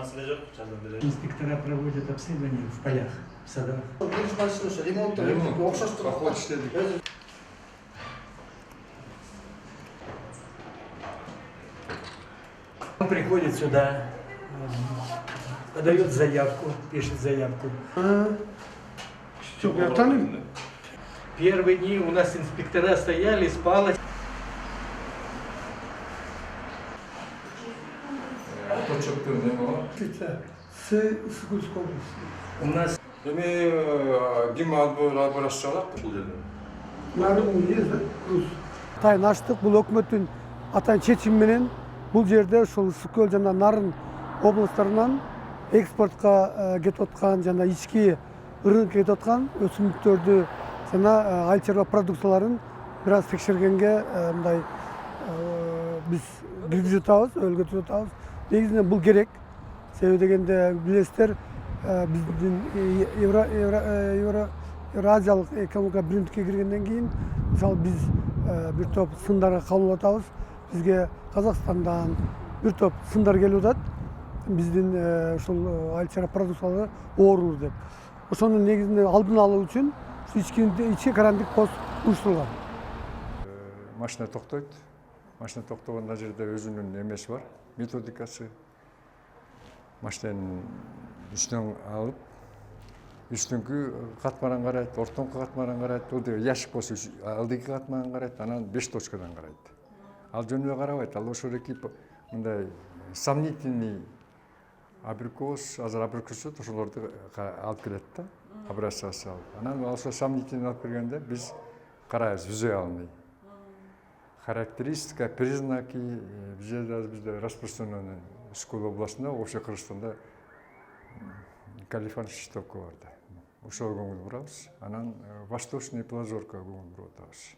маселе жок, жардам беребиз. Инспектора проводят обследование в полях, в садах. Ремонт поход иштедик. Он приходит сюда, подает заявку, пишет заявку. Что, готовы? Первые дни у нас инспектора стояли, спали. Точоктун нема? С Курской области. У нас Эми ким албыраш чыгат бул жерде? Нарын езі Рус. Тайын аштық, бұл өкмөттүн атайын чечими менен бұл жерде ушул Ысык-Көл жана Нарын областарынан экспортко кетип аткан жана ички рынокко кетип аткан өсүмдүктөрдү жана айыл чарба продукцияларын бир аз текшергенге мындай биз киргизип атабыз, өлгөтүп атабыз. Негизинен бул керек. Себеби дегенде билесиздер, биздин Евразиялык экономика биримдикке киргенден кийин, мисалы биз бир топ сындарга кабыл атабыз. Бизге Казакстандан бир топ сындар келип атат. Биздин ушул айыл чарба продукциялары оорулur деп. Ошонун негизинде алдын алуу үчүн ички карантин пост уюштурулган. Машина токтойт. Машина токтогон жерде өзүнүн эмеси бар, методикасы. Машинанын үстүнөн алып, үстүңкү катмаран карайт, ортоңку катмаран карайт, яшик болсо алдыңкы катмаран карайт, анан 5 точкадан карайт. Ал жөнүнө карабайт, ал ошол эки мындай сомнительный абрикос, азыр абрикосот ошолорду алып келет да, образцасы алып. Анан ошо сомнительный алып келгенде биз карайбыз визуальный. Характеристика, признаки, bizde распространенный Ысык-Көл областында, вообще Кыргызстанда калифан штоку бар да. Ошого көңүл бурабыз. Анан восточный плазорко көңүл буруп атабыз.